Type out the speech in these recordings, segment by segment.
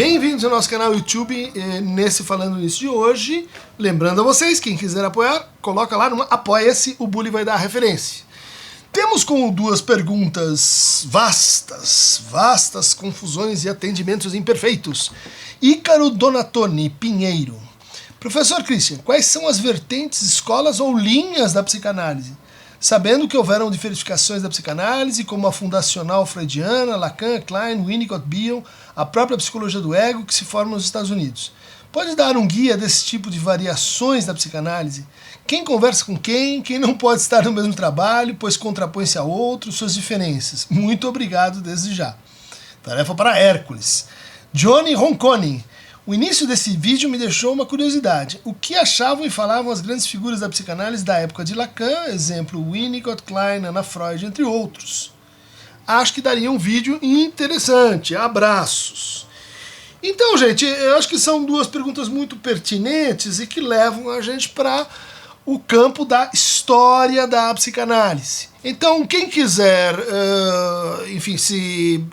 Bem-vindos ao nosso canal YouTube, nesse Falando Nisso de hoje. Lembrando a vocês, quem quiser apoiar, coloca lá no Apoia-se, o Bully vai dar a referência. Temos como duas perguntas vastas confusões e atendimentos imperfeitos. Ícaro Donatoni Pinheiro. Professor Christian, quais são as vertentes, escolas ou linhas da psicanálise? Sabendo que houveram diversificações da psicanálise, como a fundacional freudiana, Lacan, Klein, Winnicott, Bion, a própria psicologia do ego que se forma nos Estados Unidos. Pode dar um guia desse tipo de variações da psicanálise? Quem conversa com quem não pode estar no mesmo trabalho, pois contrapõe-se a outro, suas diferenças. Muito obrigado desde já. Tarefa para Hércules. Johnny Ronconi. O início desse vídeo me deixou uma curiosidade. O que achavam e falavam as grandes figuras da psicanálise da época de Lacan, exemplo Winnicott, Klein, Anna Freud, entre outros? Acho que daria um vídeo interessante. Abraços. Então, gente, eu acho que são duas perguntas muito pertinentes e que levam a gente para o campo da história da psicanálise. Então, quem quiser, enfim, se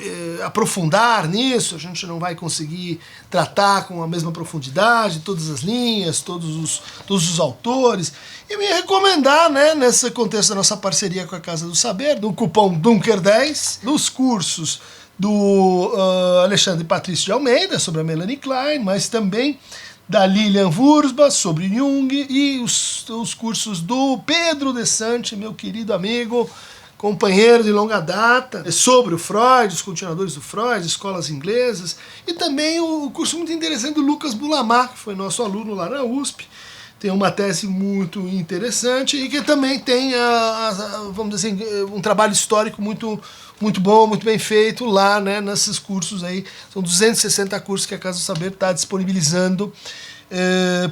aprofundar nisso, a gente não vai conseguir tratar com a mesma profundidade todas as linhas, todos os autores. Eu ia recomendar, né, nesse contexto da nossa parceria com a Casa do Saber, do cupom Dunker10, dos cursos do Alexandre Patrício de Almeida, sobre a Melanie Klein, mas também da Lilian Wurzbach, sobre Jung, e os cursos do Pedro De Santi, meu querido amigo, companheiro de longa data, sobre o Freud, os continuadores do Freud, escolas inglesas, e também o curso muito interessante do Lucas Bulamar, que foi nosso aluno lá na USP, tem uma tese muito interessante e que também tem, vamos dizer assim, um trabalho histórico muito bom, muito bem feito lá, né, nesses cursos aí. São 260 cursos que a Casa do Saber está disponibilizando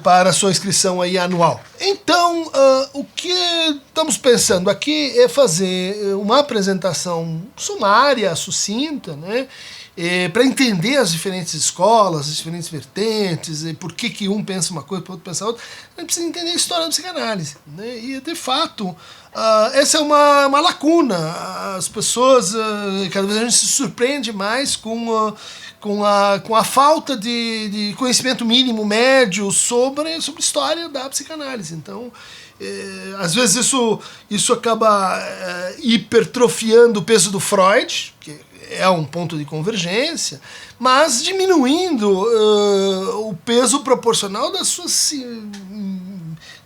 para a sua inscrição aí anual. Então, o que estamos pensando aqui é fazer uma apresentação sumária, sucinta, né, para entender as diferentes escolas, as diferentes vertentes, e por que um pensa uma coisa, o outro pensa outra. A gente precisa entender a história da psicanálise, né? E, de fato, essa é uma lacuna. As pessoas, cada vez a gente se surpreende mais com a falta de conhecimento mínimo, médio, sobre história da psicanálise. Então, às vezes isso acaba hipertrofiando o peso do Freud, que é um ponto de convergência, mas diminuindo o peso proporcional das suas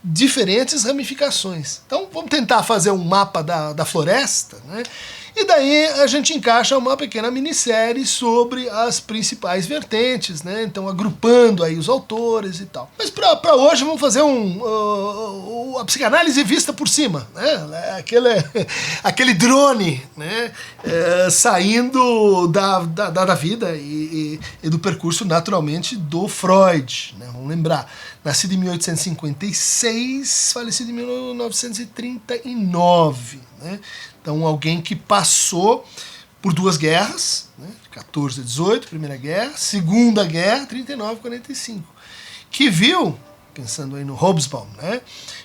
diferentes ramificações. Então vamos tentar fazer um mapa da floresta, né? E daí a gente encaixa uma pequena minissérie sobre as principais vertentes, né? Então agrupando aí os autores e tal. Mas para hoje vamos fazer a psicanálise vista por cima, né? Aquele drone, né? Saindo da vida e do percurso naturalmente do Freud, né? Vamos lembrar, nascido em 1856, falecido em 1939, né? Então, alguém que passou por duas guerras, né, de 14 a 18, Primeira Guerra, Segunda Guerra, 39 a 45, que viu, pensando aí no Hobsbawm, né,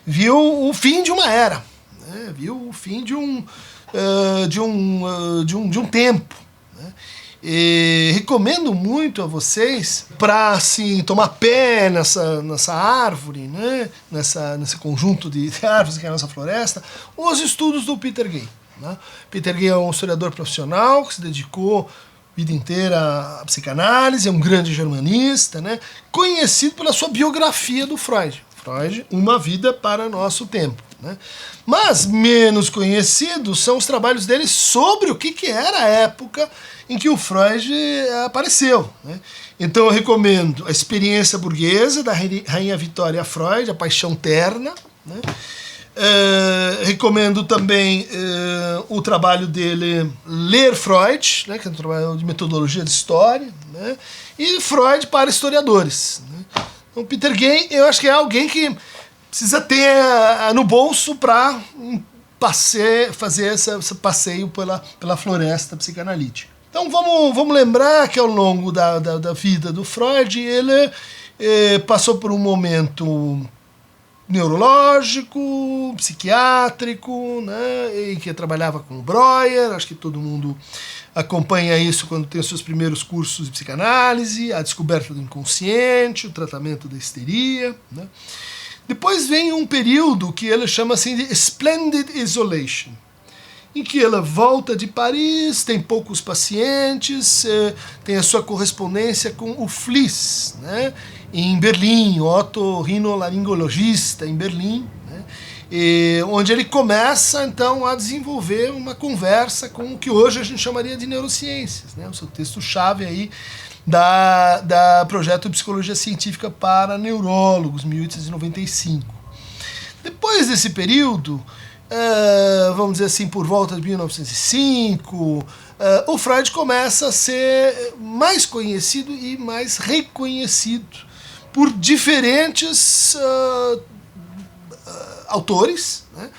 viu o fim de uma era, né, viu o fim de um tempo, né. E recomendo muito a vocês, para assim, tomar pé nessa árvore, né, nesse conjunto de árvores que é a nossa floresta, os estudos do Peter Gay. Né? Peter Gay é um historiador profissional que se dedicou a vida inteira à psicanálise, é um grande germanista, né, conhecido pela sua biografia do Freud. Freud, Uma Vida para Nosso Tempo. Né? Mas menos conhecidos são os trabalhos dele sobre o que era a época em que o Freud apareceu. Né? Então eu recomendo A Experiência Burguesa, da Rainha Vitória Freud, A Paixão Terna. Né? Recomendo também o trabalho dele, Ler Freud, né, que é um trabalho de metodologia de história, né, e Freud para historiadores. Né. Então, Peter Gay, eu acho que é alguém que precisa ter no bolso para fazer esse passeio pela floresta psicanalítica. Então vamos lembrar que ao longo da vida do Freud, ele passou por um momento neurológico, médico, psiquiátrico, né, e que trabalhava com Breuer. Acho que todo mundo acompanha isso quando tem os seus primeiros cursos de psicanálise, a descoberta do inconsciente, o tratamento da histeria, né. Depois vem um período que ele chama assim de Splendid Isolation, em que ela volta de Paris, tem poucos pacientes, tem a sua correspondência com o Fliess, né, em Berlim, otorrinolaringologista em Berlim, né, onde ele começa então a desenvolver uma conversa com o que hoje a gente chamaria de neurociências, né, o seu texto-chave aí da projeto de psicologia científica para neurólogos, 1895. Depois desse período, vamos dizer assim, por volta de 1905, o Freud começa a ser mais conhecido e mais reconhecido por diferentes autores, né?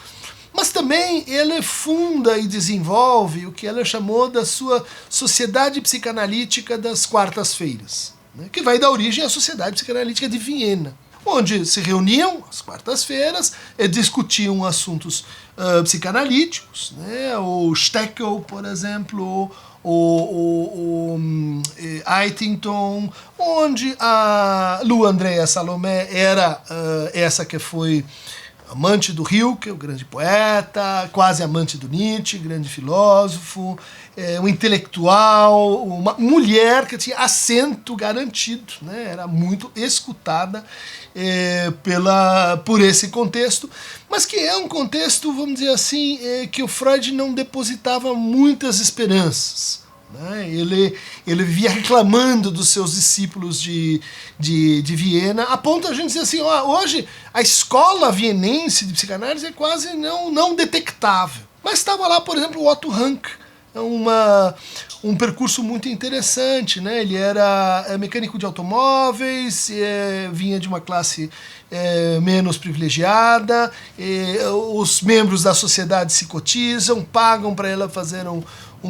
Mas também ele funda e desenvolve o que ela chamou da sua Sociedade Psicanalítica das Quartas-Feiras, né? Que vai dar origem à Sociedade Psicanalítica de Viena, onde se reuniam às quartas-feiras e discutiam assuntos psicanalíticos, né? O Steckel, por exemplo, o Eitington, onde a Lu Andrea Salomé era essa que foi amante do Rilke, o grande poeta, quase amante do Nietzsche, grande filósofo, um intelectual, uma mulher que tinha assento garantido, né? Era muito escutada por esse contexto, mas que é um contexto, vamos dizer assim, que o Freud não depositava muitas esperanças. Ele vivia reclamando dos seus discípulos de Viena, a ponto de a gente dizer assim, hoje a escola vienense de psicanálise é quase não detectável. Mas estava lá, por exemplo, o Otto Rank, um percurso muito interessante, né? Ele era mecânico de automóveis, vinha de uma classe menos privilegiada, os membros da sociedade se cotizam, pagam para ela fazer um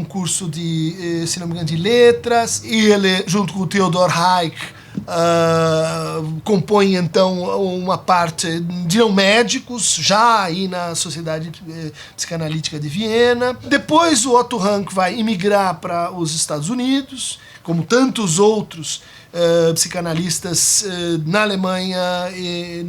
curso de, se não me engano, de letras, e ele, junto com o Theodor Hayek, compõe então uma parte de não médicos, já aí na Sociedade Psicanalítica de Viena. Depois o Otto Rank vai imigrar para os Estados Unidos, como tantos outros psicanalistas na Alemanha e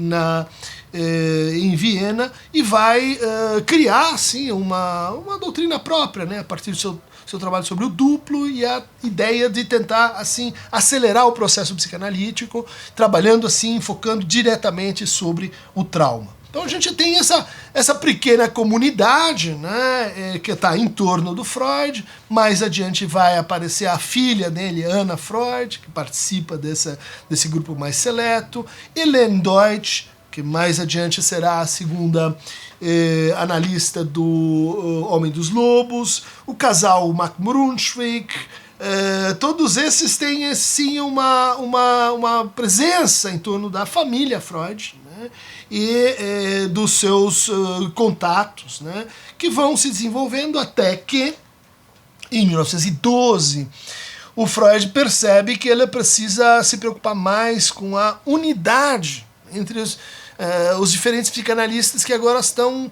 em Viena, e vai criar assim, uma doutrina própria, né, a partir do seu trabalho sobre o duplo e a ideia de tentar assim acelerar o processo psicanalítico, trabalhando assim, focando diretamente sobre o trauma. Então a gente tem essa pequena comunidade, né, que está em torno do Freud. Mais adiante vai aparecer a filha dele, Anna Freud, que participa desse grupo mais seleto, Helene Deutsch, que mais adiante será a segunda analista do Homem dos Lobos, o casal Mac Brunschwig. Todos esses têm assim uma presença em torno da família Freud, né, e dos seus contatos, né, que vão se desenvolvendo até que, em 1912, o Freud percebe que ele precisa se preocupar mais com a unidade entre os diferentes psicanalistas que agora estão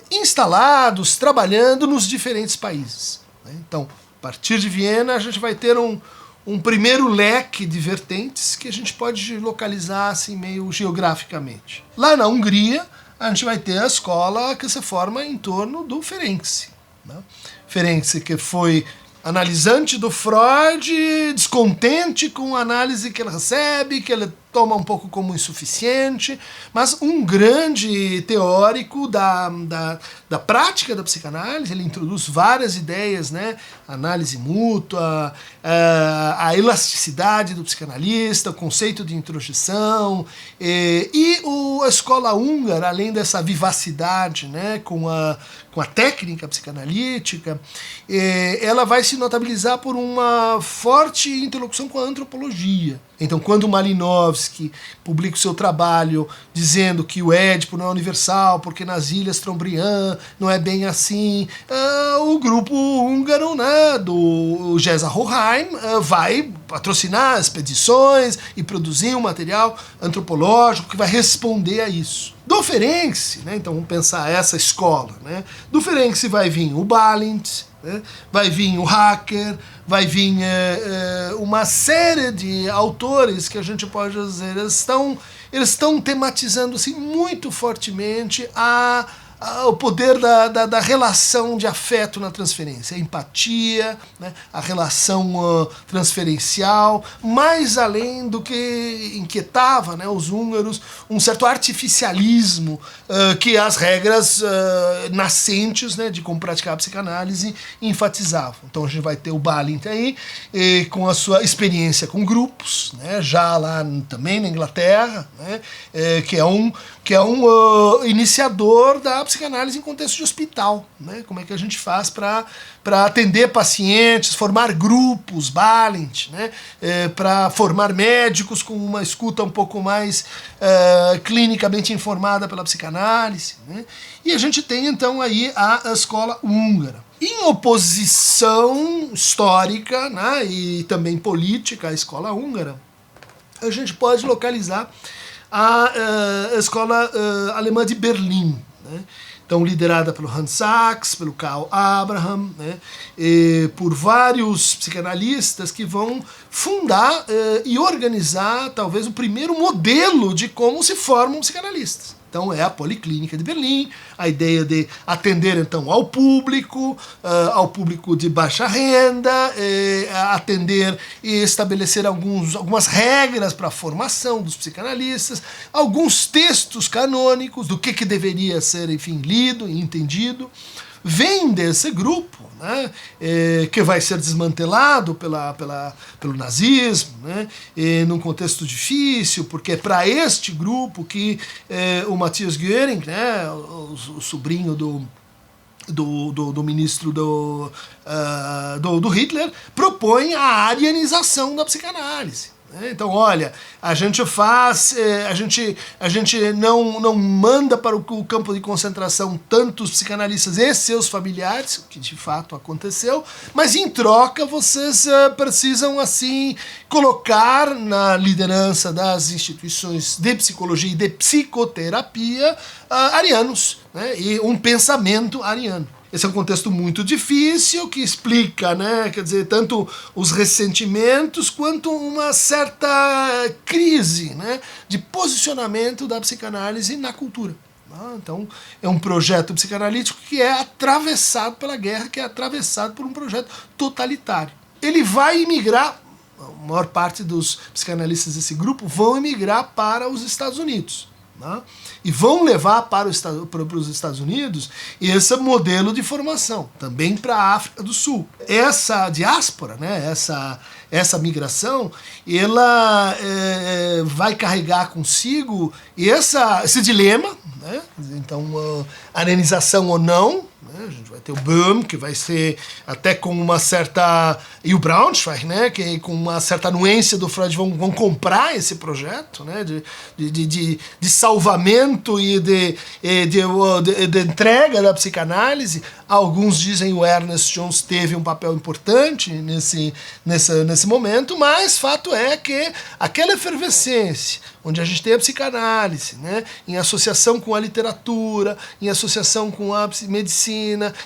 instalados, trabalhando nos diferentes países, né? Então, a partir de Viena, a gente vai ter um primeiro leque de vertentes que a gente pode localizar assim, meio geograficamente. Lá na Hungria, a gente vai ter a escola que se forma em torno do Ferenczi, né? Ferenczi, que foi analisante do Freud, descontente com a análise que ele recebe, que ele toma um pouco como insuficiente, mas um grande teórico da prática da psicanálise. Ele introduz várias ideias, né? Análise mútua, a elasticidade do psicanalista, o conceito de introjeção, e a escola húngara, além dessa vivacidade, né, com a técnica psicanalítica, ela vai se notabilizar por uma forte interlocução com a antropologia. Então, quando Malinowski publica o seu trabalho dizendo que o Édipo não é universal, porque nas Ilhas Trobriand não é bem assim, o grupo húngaro, né, do Geza Hoheim, vai patrocinar expedições e produzir um material antropológico que vai responder a isso. Do Ferenczi, né, então vamos pensar essa escola, né, do Ferenczi vai vir o Balint, né, vai vir o Hacker, vai vir uma série de autores que a gente pode dizer, eles estão tematizando assim, muito fortemente o poder da relação de afeto na transferência, a empatia, né, a relação transferencial, mais além do que inquietava, né, os húngaros, um certo artificialismo que as regras nascentes, né, de como praticar a psicanálise enfatizavam. Então a gente vai ter o Balint aí, com a sua experiência com grupos, né, já lá também na Inglaterra, né, que é um iniciador da psicanálise em contexto de hospital, né? Como é que a gente faz para atender pacientes, formar grupos, Balint, né? Para formar médicos com uma escuta um pouco mais clinicamente informada pela psicanálise, né? E a gente tem então aí a escola húngara. Em oposição histórica, né, e também política à escola húngara, a gente pode localizar a escola alemã de Berlim, né? Então, liderada pelo Hans Sachs, pelo Karl Abraham, né? Por vários psicanalistas que vão fundar e organizar talvez o primeiro modelo de como se formam psicanalistas. Então é a Policlínica de Berlim, a ideia de atender então ao público de baixa renda, atender e estabelecer algumas regras para a formação dos psicanalistas, alguns textos canônicos do que deveria ser, enfim, lido e entendido. Vem desse grupo, né, que vai ser desmantelado pelo nazismo, né, num contexto difícil, porque é para este grupo que o Matthias Göring, né, o sobrinho do ministro do Hitler, propõe a arianização da psicanálise. Então, olha, a gente não manda para o campo de concentração tantos psicanalistas e seus familiares, o que de fato aconteceu, mas em troca vocês precisam, assim, colocar na liderança das instituições de psicologia e de psicoterapia arianos, né, e um pensamento ariano. Esse é um contexto muito difícil, que explica, né, quer dizer, tanto os ressentimentos quanto uma certa crise, né, de posicionamento da psicanálise na cultura. Então, é um projeto psicanalítico que é atravessado pela guerra, que é atravessado por um projeto totalitário. Ele vai emigrar, a maior parte dos psicanalistas desse grupo vão emigrar para os Estados Unidos. E vão levar para os Estados Unidos esse modelo de formação, também para a África do Sul. Essa diáspora, né, essa migração, ela vai carregar consigo esse dilema, né, então, arenização ou não. A gente vai ter o Böhm, que vai ser até com uma certa... E o Braunschweig, né, que com uma certa anuência do Freud vão comprar esse projeto, né, de salvamento e de entrega da psicanálise. Alguns dizem que o Ernest Jones teve um papel importante nesse momento, mas fato é que aquela efervescência, onde a gente tem a psicanálise, né, em associação com a literatura, em associação com a medicina,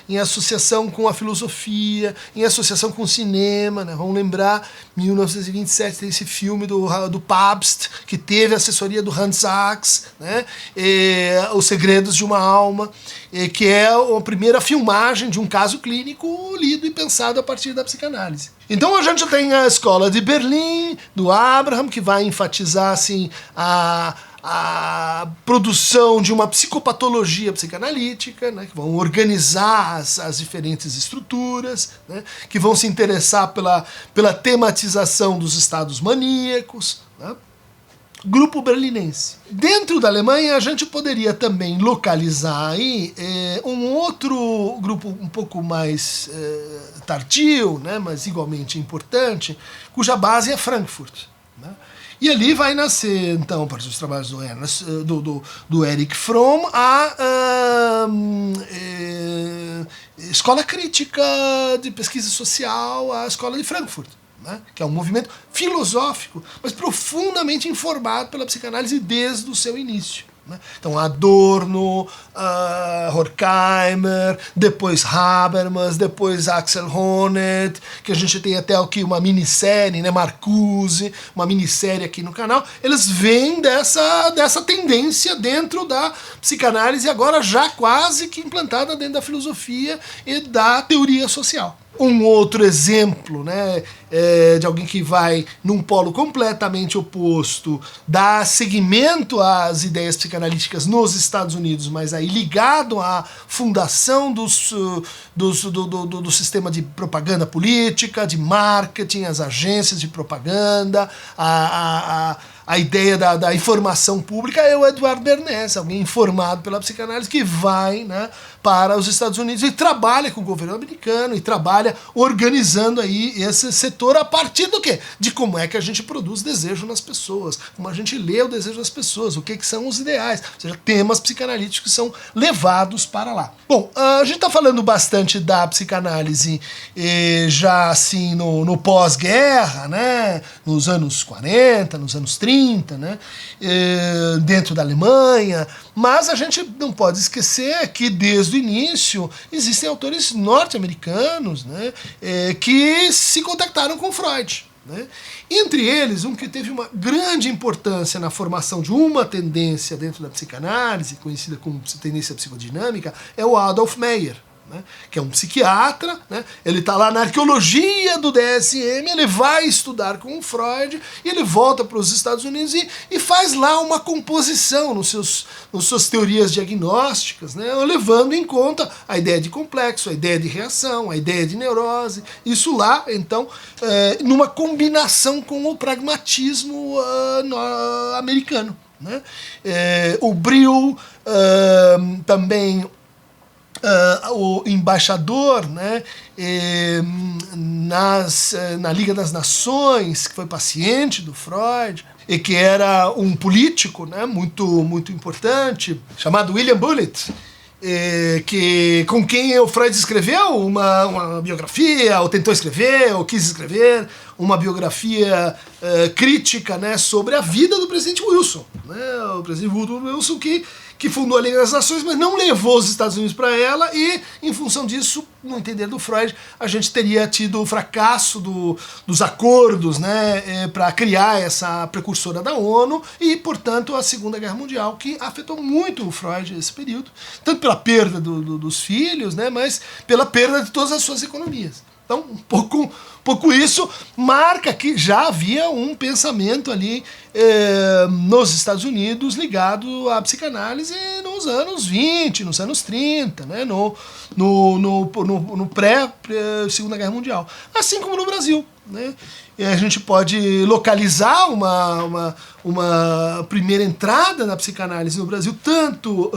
em associação com a filosofia, em associação com o cinema, né, vamos lembrar, 1927 tem esse filme do Pabst, que teve a assessoria do Hans Sachs, né, Os Segredos de uma Alma, que é a primeira filmagem de um caso clínico lido e pensado a partir da psicanálise. Então a gente tem a escola de Berlim, do Abraham, que vai enfatizar assim, a produção de uma psicopatologia psicanalítica, né, que vão organizar as diferentes estruturas, né, que vão se interessar pela tematização dos estados maníacos, né. Grupo berlinense. Dentro da Alemanha, a gente poderia também localizar aí um outro grupo um pouco mais tardio, né, mas igualmente importante, cuja base é Frankfurt, né? E ali vai nascer, então, a partir dos trabalhos do Erich Fromm, a Escola Crítica de Pesquisa Social, a Escola de Frankfurt, né? Que é um movimento filosófico, mas profundamente informado pela psicanálise desde o seu início. né? Então Adorno, Horkheimer, depois Habermas, depois Axel Honneth, que a gente tem até aqui uma minissérie, né, Marcuse, uma minissérie aqui no canal. Eles vêm dessa tendência dentro da psicanálise, agora já quase que implantada dentro da filosofia e da teoria social. Um outro exemplo, né, de alguém que vai num polo completamente oposto, dá seguimento às ideias psicanalíticas nos Estados Unidos, mas aí ligado à fundação do sistema de propaganda política, de marketing, as agências de propaganda, a ideia da informação pública, é o Edward Bernays, alguém informado pela psicanálise que vai, né, para os Estados Unidos e trabalha com o governo americano e trabalha organizando aí esse setor a partir do quê? De como é que a gente produz desejo nas pessoas, como a gente lê o desejo das pessoas, o que são os ideais, ou seja, temas psicanalíticos são levados para lá. Bom, a gente está falando bastante da psicanálise já assim no pós-guerra, né, nos anos 40, nos anos 30, né, dentro da Alemanha, mas a gente não pode esquecer que desde o início existem autores norte-americanos, né, que se contactaram com Freud, né? Entre eles, um que teve uma grande importância na formação de uma tendência dentro da psicanálise, conhecida como tendência psicodinâmica, é o Adolf Meyer, né, que é um psiquiatra, né, ele está lá na arqueologia do DSM, ele vai estudar com o Freud e ele volta para os Estados Unidos e faz lá uma composição nas suas teorias diagnósticas, né, levando em conta a ideia de complexo, a ideia de reação, a ideia de neurose, isso lá, então, numa combinação com o pragmatismo americano, né. O Brill também, o embaixador, né, na Liga das Nações, que foi paciente do Freud, e que era um político, né, muito importante, chamado William Bullitt, com quem o Freud escreveu uma biografia, ou tentou escrever, ou quis escrever, uma biografia crítica, né, sobre a vida do presidente Wilson, né, o presidente Woodrow Wilson, que fundou a Liga das Nações, mas não levou os Estados Unidos para ela, e, em função disso, no entender do Freud, a gente teria tido o fracasso dos acordos, né, para criar essa precursora da ONU, e, portanto, a Segunda Guerra Mundial, que afetou muito o Freud nesse período, tanto pela perda dos filhos, né, mas pela perda de todas as suas economias. Então, um pouco isso marca que já havia um pensamento ali nos Estados Unidos ligado à psicanálise nos anos 20, nos anos 30, né, no pré-Segunda Guerra Mundial. Assim como no Brasil, né? E a gente pode localizar uma primeira entrada na psicanálise no Brasil, tanto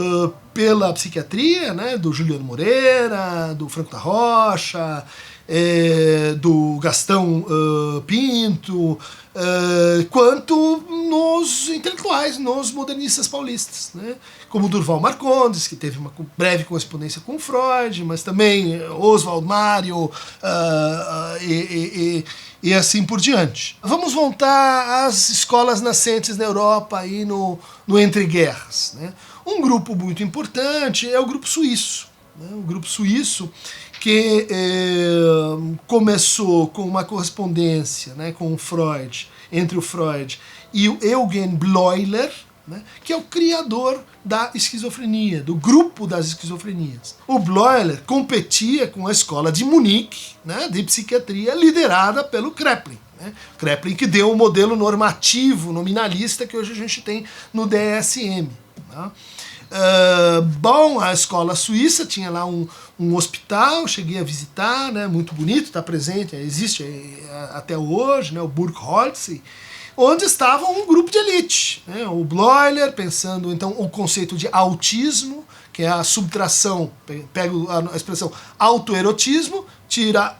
pela psiquiatria, né, do Juliano Moreira, do Franco da Rocha, do Gastão Pinto, quanto nos intelectuais, nos modernistas paulistas, né? Como Durval Marcondes, que teve uma breve correspondência com Freud, mas também Oswald Mário e assim por diante. Vamos voltar às escolas nascentes na Europa aí no entreguerras, né? Um grupo muito importante é o grupo suíço, né? O grupo suíço que começou com uma correspondência, né, com o Freud, entre o Freud e o Eugen Bleuler, né, que é o criador da esquizofrenia, do grupo das esquizofrenias. O Bleuler competia com a escola de Munique, né, de psiquiatria, liderada pelo Kraepelin. Né, Kraepelin que deu o modelo normativo, nominalista, que hoje a gente tem no DSM. Né. Bom, a escola suíça tinha lá um hospital, cheguei a visitar, né, muito bonito, está presente, existe até hoje, né, o Burgholz, onde estava um grupo de elite, né, o Bleuler pensando então o conceito de autismo, que é a subtração, pega a expressão autoerotismo, tira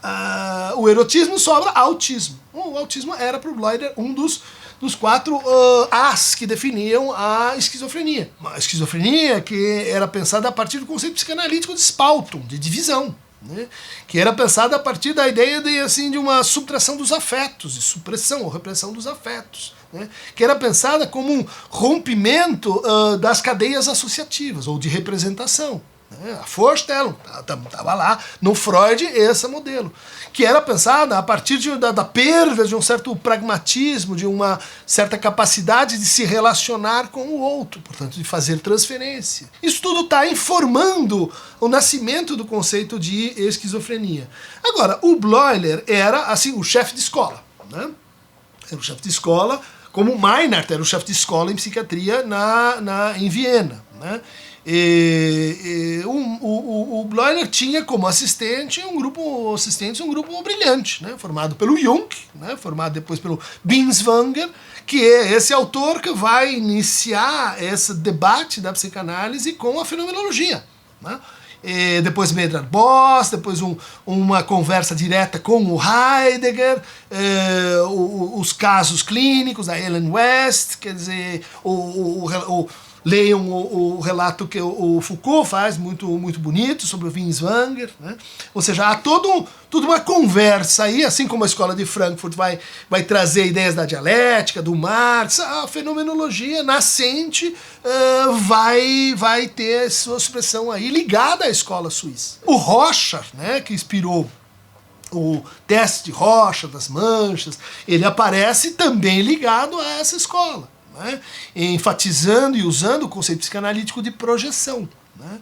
o erotismo, sobra autismo. O autismo era para o Bleuler um dos 4 As que definiam a esquizofrenia. Uma esquizofrenia que era pensada a partir do conceito psicanalítico de Spaltung, de divisão, né? Que era pensada a partir da ideia de uma subtração dos afetos, de supressão ou repressão dos afetos, né, que era pensada como um rompimento das cadeias associativas ou de representação. A Vorstellung estava lá no Freud esse modelo, que era pensada a partir da perda de um certo pragmatismo, de uma certa capacidade de se relacionar com o outro, portanto de fazer transferência. Isso tudo está informando o nascimento do conceito de esquizofrenia. Agora, o Bleuler era assim o chefe de escola, né? Era o chefe de escola, como Meinert era o chefe de escola em psiquiatria em Viena, né? O Bleuler tinha como assistente um grupo brilhante, né, formado pelo Jung, né, formado depois pelo Binswanger, que é esse autor que vai iniciar esse debate da psicanálise com a fenomenologia, né? Depois Medard Boss, depois uma conversa direta com o Heidegger, os casos clínicos da Ellen West, quer dizer, leiam o relato que o Foucault faz, muito, muito bonito, sobre o Binswanger, né? Ou seja, há toda uma conversa aí, assim como a escola de Frankfurt vai trazer ideias da dialética, do Marx, a fenomenologia nascente vai ter sua expressão aí ligada à escola suíça. O Rorschach, né, que inspirou o teste de Rorschach, das manchas, ele aparece também ligado a essa escola, né, enfatizando e usando o conceito psicanalítico de projeção, né,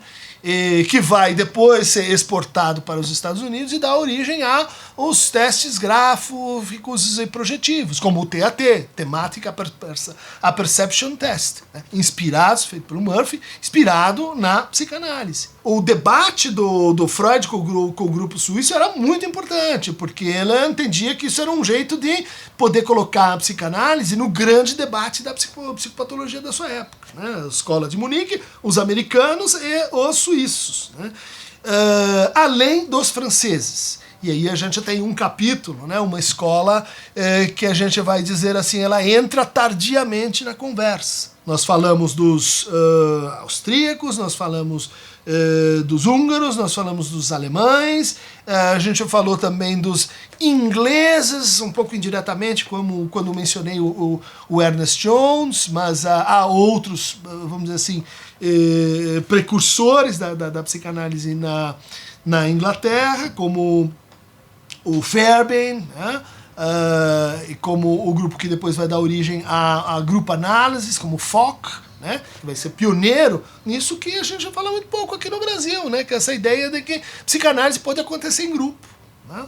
que vai depois ser exportado para os Estados Unidos e dar origem aos testes gráficos e projetivos, como o TAT, Thematic Apperception Test, né, feito pelo Murphy, inspirado na psicanálise. O debate do Freud com o grupo suíço era muito importante, porque ele entendia que isso era um jeito de poder colocar a psicanálise no grande debate da psicopatologia da sua época, né? A escola de Munique, os americanos e os suíços, né? Além dos franceses. E aí a gente tem um capítulo, né, uma escola que a gente vai dizer assim, ela entra tardiamente na conversa. Nós falamos dos austríacos, nós falamos dos húngaros, nós falamos dos alemães, a gente falou também dos ingleses, um pouco indiretamente, como quando mencionei o Ernest Jones, mas há outros, vamos dizer assim, precursores da psicanálise na Inglaterra, como o Fairbairn, né? E como o grupo que depois vai dar origem a grupo análises, como o Fock, né, que vai ser pioneiro nisso que a gente já fala muito pouco aqui no Brasil, né, que é essa ideia de que psicanálise pode acontecer em grupo, né?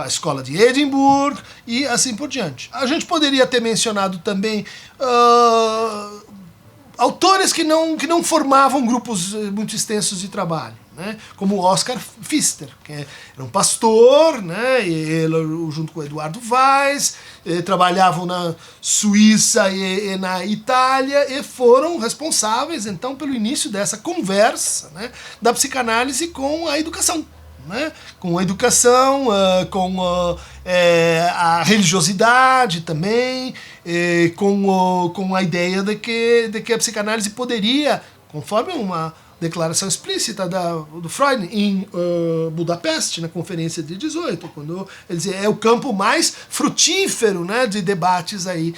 A escola de Edimburgo e assim por diante. A gente poderia ter mencionado também autores que não formavam grupos muito extensos de trabalho, né, como Oscar Pfister, que era um pastor, né, e ele, junto com Eduardo Weiss, trabalhavam na Suíça e na Itália e foram responsáveis, então, pelo início dessa conversa, né, da psicanálise com a educação. Né, com a educação, com a religiosidade também, com a ideia de que a psicanálise poderia, conforme uma declaração explícita do Freud em Budapeste, na conferência de 18, quando ele dizia é o campo mais frutífero, né, de debates aí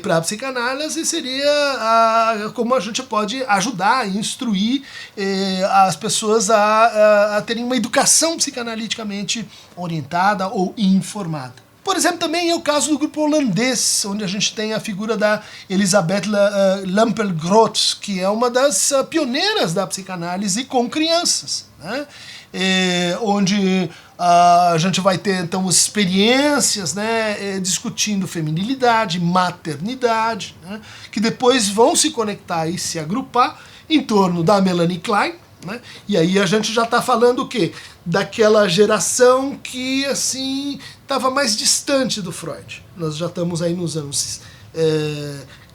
para a psicanálise, seria como a gente pode ajudar, instruir as pessoas a terem uma educação psicanaliticamente orientada ou informada. Por exemplo, também é o caso do grupo holandês, onde a gente tem a figura da Elisabeth Lampel-Groth, que é uma das pioneiras da psicanálise com crianças, né? Onde a gente vai ter, então, experiências, né, discutindo feminilidade, maternidade, né, que depois vão se conectar e se agrupar em torno da Melanie Klein, né? E aí a gente já está falando o quê? Daquela geração que, assim, estava mais distante do Freud. Nós já estamos aí nos anos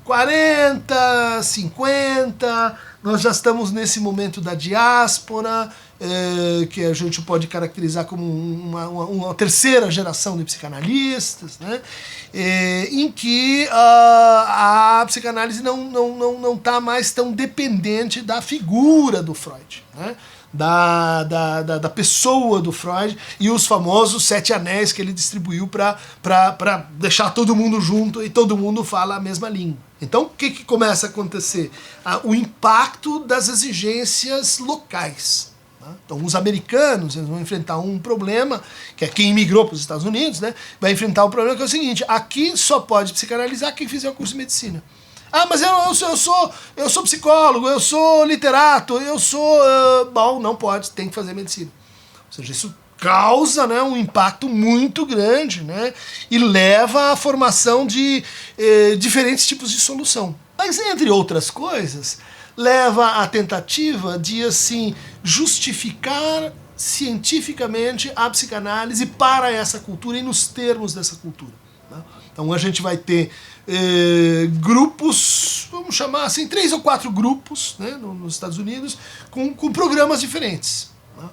40, 50, nós já estamos nesse momento da diáspora, que a gente pode caracterizar como uma terceira geração de psicanalistas, né? Em que a psicanálise não está mais tão dependente da figura do Freud, né? da pessoa do Freud e os famosos 7 anéis que ele distribuiu para deixar todo mundo junto e todo mundo fala a mesma língua. Então, o que começa a acontecer? O impacto das exigências locais. Então, os americanos eles vão enfrentar um problema, que é quem imigrou para os Estados Unidos, né, vai enfrentar um problema que é o seguinte: aqui só pode psicanalizar quem fizer o curso de medicina. Ah, mas eu sou psicólogo, eu sou literato, eu sou... Bom, não pode, tem que fazer medicina. Ou seja, isso causa, né, um impacto muito grande, né, e leva à formação de diferentes tipos de solução. Mas, entre outras coisas, leva à tentativa de, assim, justificar cientificamente a psicanálise para essa cultura e nos termos dessa cultura. Né? Então a gente vai ter grupos, vamos chamar assim, 3 ou 4 grupos, né, nos Estados Unidos, com programas diferentes. Né?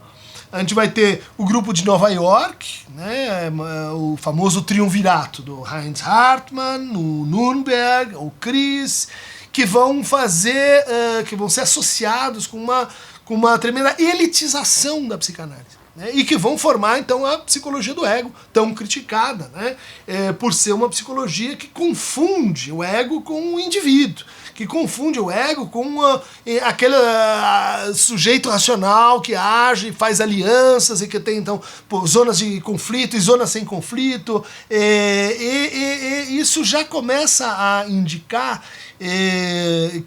A gente vai ter o grupo de Nova York, né, o famoso triunvirato do Heinz Hartmann, o Nürnberg, o Chris, que vão fazer, que vão ser associados com uma tremenda elitização da psicanálise. Né, e que vão formar, então, a psicologia do ego, tão criticada, né, por ser uma psicologia que confunde o ego com o indivíduo, que confunde o ego com aquele sujeito racional que age, faz alianças e que tem, então, zonas de conflito e zonas sem conflito. E isso já começa a indicar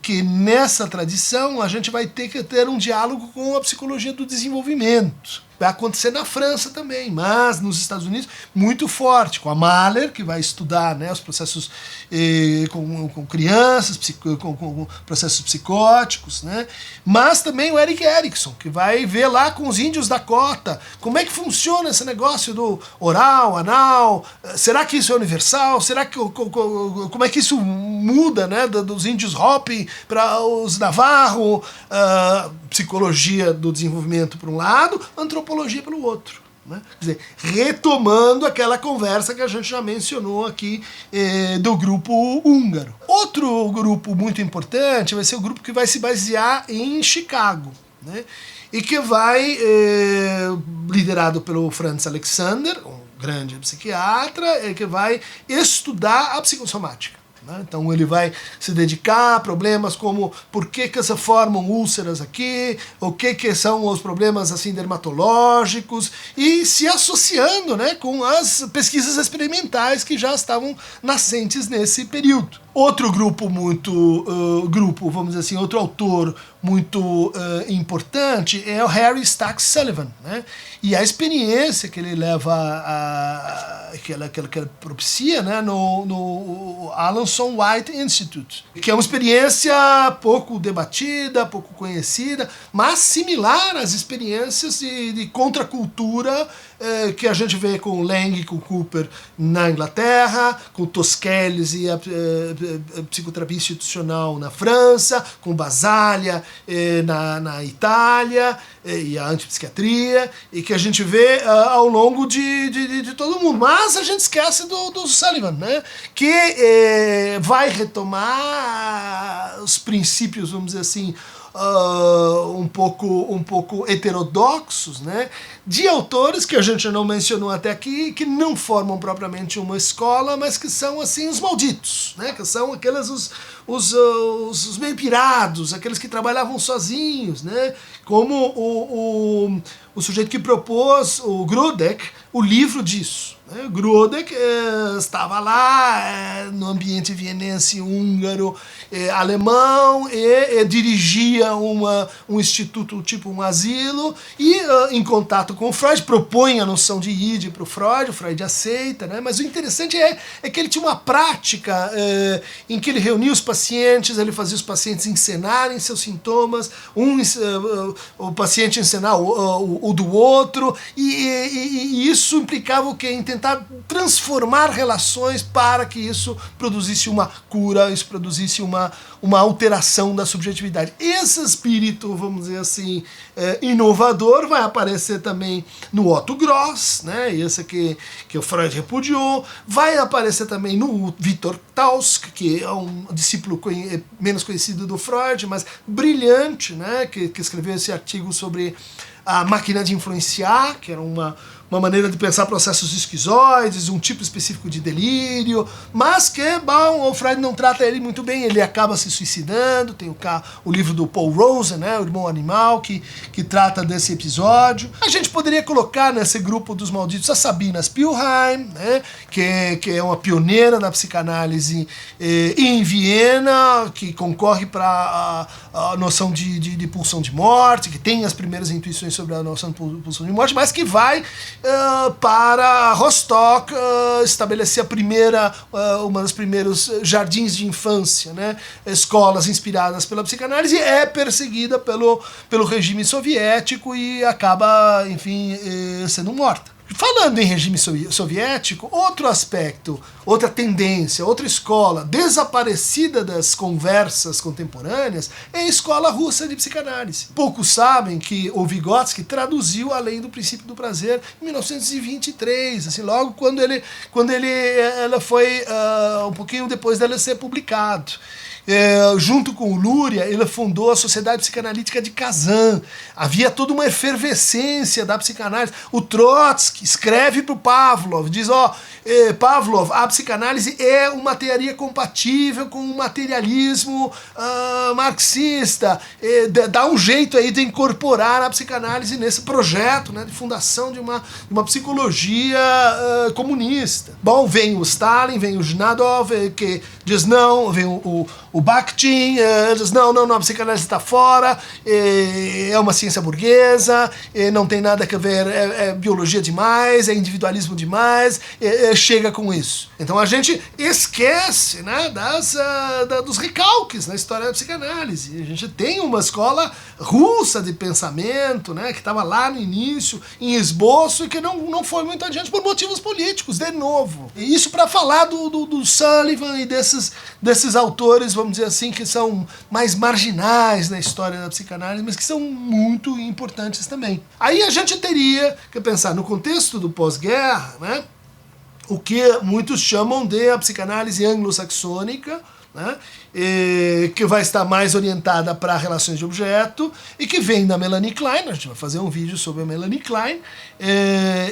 que nessa tradição a gente vai ter que ter um diálogo com a psicologia do desenvolvimento. Vai acontecer na França também, mas nos Estados Unidos muito forte, com a Mahler, que vai estudar, né, os processos com crianças, com processos psicóticos, né, mas também o Erik Erikson, que vai ver lá com os índios Dakota como é que funciona esse negócio do oral, anal, será que isso é universal, será que, como é que isso muda, né, dos índios Hopi para os Navarro, psicologia do desenvolvimento por um lado, antropologia pelo outro. Né? Quer dizer, retomando aquela conversa que a gente já mencionou aqui do grupo húngaro. Outro grupo muito importante vai ser o grupo que vai se basear em Chicago, né? E que vai, liderado pelo Franz Alexander, um grande psiquiatra, que vai estudar a psicossomática. Então ele vai se dedicar a problemas como por que se formam úlceras aqui, o que são os problemas assim dermatológicos, e se associando, né, com as pesquisas experimentais que já estavam nascentes nesse período. Outro grupo vamos dizer assim, outro autor muito importante é o Harry Stack Sullivan, né? E a experiência que ele leva, que ele propicia, né, no Alanson White Institute, que é uma experiência pouco debatida, pouco conhecida, mas similar às experiências de contracultura que a gente vê com Lang e com Cooper na Inglaterra, com Tosquelles e a psicoterapia institucional na França, com Basaglia na Itália e a antipsiquiatria, e que a gente vê ao longo de todo mundo. Mas a gente esquece do Sullivan, né, que vai retomar os princípios, vamos dizer assim, um pouco heterodoxos, né, de autores que a gente não mencionou até aqui, que não formam propriamente uma escola, mas que são assim os malditos, né, que são aqueles os meio pirados, aqueles que trabalhavam sozinhos, né, como o sujeito que propôs, o Grudek, o livro disso. Grudek estava lá no ambiente vienense húngaro, alemão, e dirigia um instituto, tipo um asilo, e em contato com o Freud, propõe a noção de id para o Freud aceita, né? Mas o interessante é que ele tinha uma prática em que ele reunia os pacientes, ele fazia os pacientes encenarem seus sintomas, o paciente encenar o do outro, e isso implicava o quê? Em tentar tentar transformar relações para que isso produzisse uma cura, isso produzisse uma alteração da subjetividade. Esse espírito, vamos dizer assim, inovador vai aparecer também no Otto Gross, né, esse que o Freud repudiou, vai aparecer também no Viktor Tausk, que é um discípulo menos conhecido do Freud, mas brilhante, né, que escreveu esse artigo sobre a máquina de influenciar, que era uma maneira de pensar processos esquizoides, um tipo específico de delírio, mas que, bom, o Freud não trata ele muito bem, ele acaba se suicidando. Tem o livro do Paul Rosen, né, o Irmão Animal, que trata desse episódio. A gente poderia colocar nesse grupo dos malditos a Sabina Spielheim, né, que é uma pioneira da psicanálise em Viena, que concorre para a noção de pulsão de morte, que tem as primeiras intuições sobre a noção de pulsão de morte, mas que vai para Rostock estabelecer uma dos primeiros jardins de infância, né, escolas inspiradas pela psicanálise, é perseguida pelo regime soviético e acaba, enfim, sendo morta. Falando em regime soviético, outro aspecto, outra tendência, outra escola desaparecida das conversas contemporâneas é a escola russa de psicanálise. Poucos sabem que o Vygotsky traduziu A Lei do Princípio do Prazer em 1923, assim, logo quando ela foi um pouquinho depois dela ser publicado. Junto com o Luria, ele fundou a Sociedade Psicanalítica de Kazan. Havia toda uma efervescência da psicanálise. O Trotsky escreve para o Pavlov, diz, Pavlov, a psicanálise é uma teoria compatível com o materialismo marxista. Dá um jeito aí de incorporar a psicanálise nesse projeto, né, de fundação de uma psicologia comunista. Bom, vem o Stalin, vem o Zinadov, que diz não, vem o Bakhtin diz, não, a psicanálise está fora, é uma ciência burguesa, não tem nada a ver, é biologia demais, é individualismo demais, chega com isso. Então a gente esquece, né, dos recalques na história da psicanálise. A gente tem uma escola russa de pensamento, né, que estava lá no início, em esboço, e que não foi muito adiante por motivos políticos, de novo. E isso para falar do Sullivan e desses autores, vamos dizer assim, que são mais marginais na história da psicanálise, mas que são muito importantes também. Aí a gente teria que pensar no contexto do pós-guerra, né, o que muitos chamam de a psicanálise anglo-saxônica, né, que vai estar mais orientada para relações de objeto e que vem da Melanie Klein. A gente vai fazer um vídeo sobre a Melanie Klein,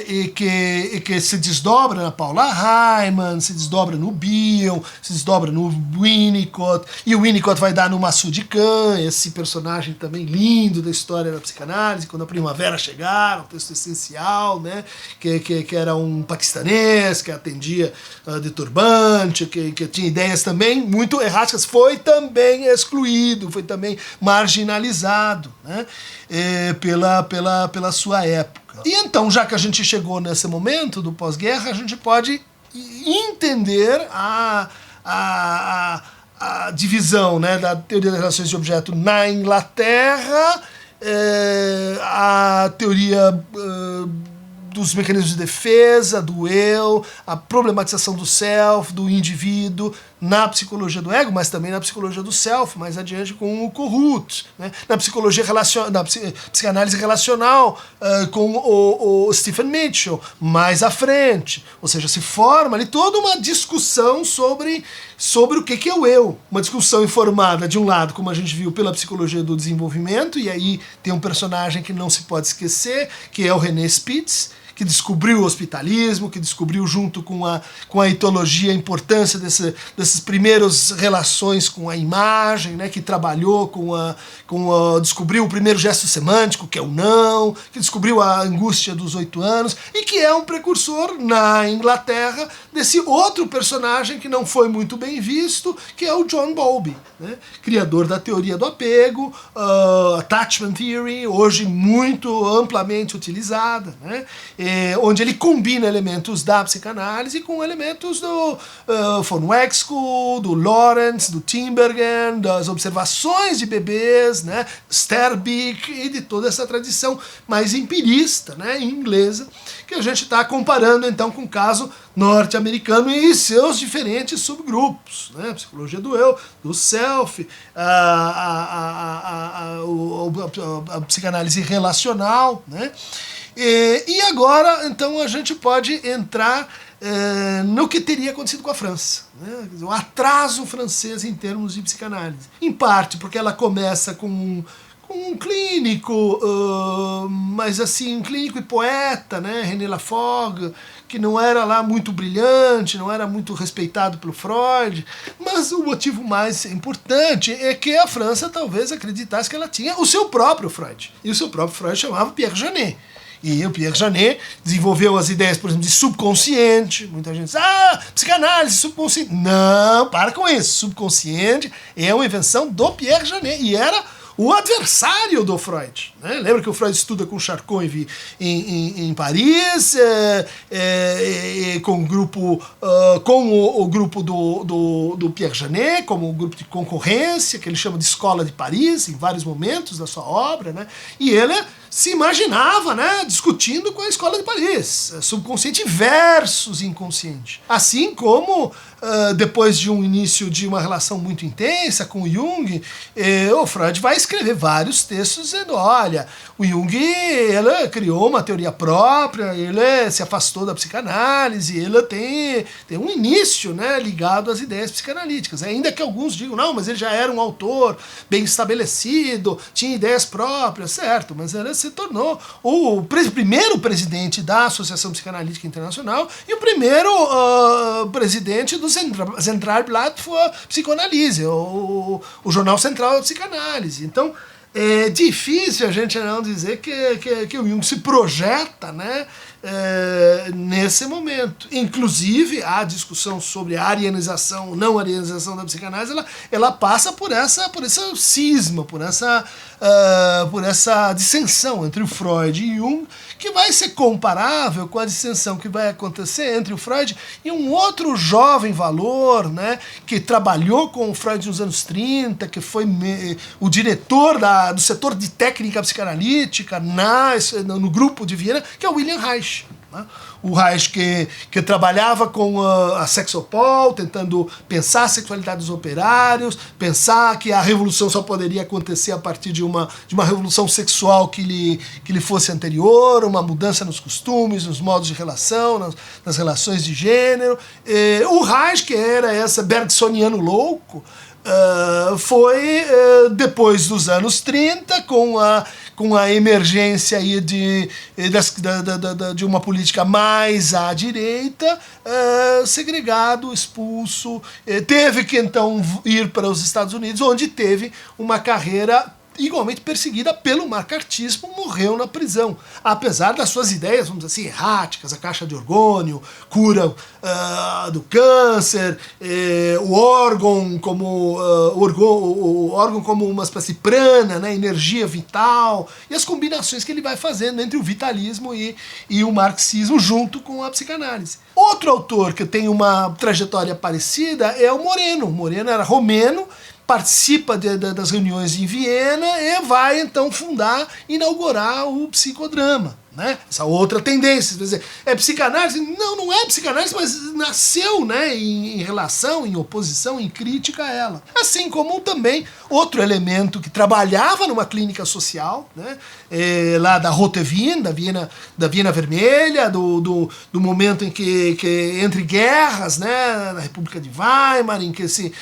e que se desdobra na Paula Hyman, se desdobra no Bion, se desdobra no Winnicott, e o Winnicott vai dar no Massoud Khan, esse personagem também lindo da história da psicanálise, quando a primavera chegar, um texto essencial, né, que era um paquistanês, que atendia de turbante, que tinha ideias também muito erráticas, foi também excluído, foi também marginalizado, né, pela sua época. E então, já que a gente chegou nesse momento do pós-guerra, a gente pode entender a divisão, né, da teoria das relações de objeto na Inglaterra, a teoria dos mecanismos de defesa, do eu, a problematização do self, do indivíduo, na psicologia do ego, mas também na psicologia do self, mais adiante com o Kohut, né? Na psicanálise relacional, com o Stephen Mitchell, mais à frente. Ou seja, se forma ali toda uma discussão sobre o que é o eu. Uma discussão informada, de um lado, como a gente viu, pela psicologia do desenvolvimento, e aí tem um personagem que não se pode esquecer, que é o René Spitz, que descobriu o hospitalismo, que descobriu junto com a etologia a importância dessas primeiras relações com a imagem, né, que trabalhou descobriu o primeiro gesto semântico, que é o não, que descobriu a angústia dos 8 anos, e que é um precursor na Inglaterra desse outro personagem que não foi muito bem visto, que é o John Bowlby, né, criador da teoria do apego, attachment theory, hoje muito amplamente utilizada, né, onde ele combina elementos da psicanálise com elementos do von Wexkull, do Lawrence, do Tinbergen, das observações de bebês, né, Sterbeek, e de toda essa tradição mais empirista, né, inglesa, que a gente está comparando então com o caso norte-americano e seus diferentes subgrupos, né, psicologia do eu, do self, a psicanálise relacional, né? E agora, então, a gente pode entrar no que teria acontecido com a França, né? O atraso francês em termos de psicanálise. Em parte porque ela começa com um clínico, mas assim, um clínico e poeta, né? René Laforgue, que não era lá muito brilhante, não era muito respeitado pelo Freud, mas o motivo mais importante é que a França talvez acreditasse que ela tinha o seu próprio Freud. E o seu próprio Freud chamava Pierre Janet. E o Pierre Janet desenvolveu as ideias, por exemplo, de subconsciente. Muita gente diz, psicanálise, subconsciente. Não, para com isso. Subconsciente é uma invenção do Pierre Janet. E era o adversário do Freud, né? Lembra que o Freud estuda com Charcot em Paris, com o grupo, o grupo do Pierre Janet, como o grupo de concorrência, que ele chama de Escola de Paris, em vários momentos da sua obra, né? E ele se imaginava, né, discutindo com a Escola de Paris, subconsciente versus inconsciente. Assim como, depois de um início de uma relação muito intensa com o Jung, o Freud vai escrever vários textos dizendo, olha, o Jung ele criou uma teoria própria, ele se afastou da psicanálise, ele tem um início, né, ligado às ideias psicanalíticas. Ainda que alguns digam, não, mas ele já era um autor bem estabelecido, tinha ideias próprias, certo, mas ele se tornou o primeiro presidente da Associação Psicanalítica Internacional e o primeiro presidente do Zentralblatt für Psychoanalyse, o jornal central da psicanálise. Então, é difícil a gente não dizer que o Jung se projeta, né, nesse momento. Inclusive, a discussão sobre a arianização ou não arianização da psicanálise, ela passa por essa cisma, por essa dissensão entre o Freud e Jung, que vai ser comparável com a dissensão que vai acontecer entre o Freud e um outro jovem valor, né, que trabalhou com o Freud nos anos 30, que foi o diretor do setor de técnica psicanalítica no grupo de Viena, que é o William Reich. O Reich que trabalhava com a Sexopol, tentando pensar a sexualidade dos operários, pensar que a revolução só poderia acontecer a partir de uma revolução sexual que lhe fosse anterior, uma mudança nos costumes, nos modos de relação, nas relações de gênero. O Reich, que era esse bergsoniano louco, foi depois dos anos 30, com a emergência aí de uma política mais à direita, segregado, expulso, teve que então ir para os Estados Unidos, onde teve uma carreira igualmente perseguida pelo macartismo, morreu na prisão, apesar das suas ideias, vamos dizer assim, erráticas, a caixa de orgônio, cura do câncer, o órgão como uma espécie de prana, né, energia vital, e as combinações que ele vai fazendo entre o vitalismo e o marxismo junto com a psicanálise. Outro autor que tem uma trajetória parecida é o Moreno. O Moreno era romeno, participa das reuniões em Viena e vai então inaugurar o psicodrama, né? Essa outra tendência, quer dizer, é psicanálise? Não é psicanálise, mas nasceu, né, em relação, em oposição, em crítica a ela. Assim como também outro elemento que trabalhava numa clínica social, né, lá da Rote Wien, da Viena Vermelha, do momento em que entre guerras, né, na República de Weimar, em que se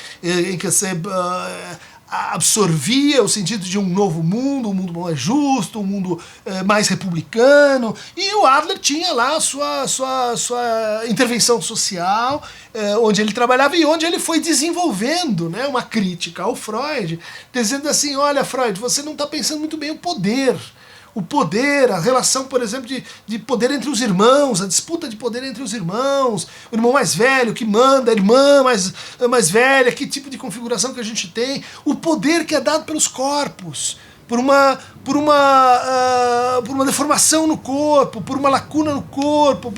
absorvia o sentido de um novo mundo, um mundo mais justo, um mundo mais republicano, e o Adler tinha lá a sua intervenção social, onde ele trabalhava e onde ele foi desenvolvendo, né, uma crítica ao Freud, dizendo assim, olha, Freud, você não está pensando muito bem o poder, a relação, por exemplo, de poder entre os irmãos, a disputa de poder entre os irmãos, o irmão mais velho que manda, a irmã mais velha, que tipo de configuração que a gente tem, o poder que é dado pelos corpos. por uma deformação no corpo, por uma lacuna no corpo,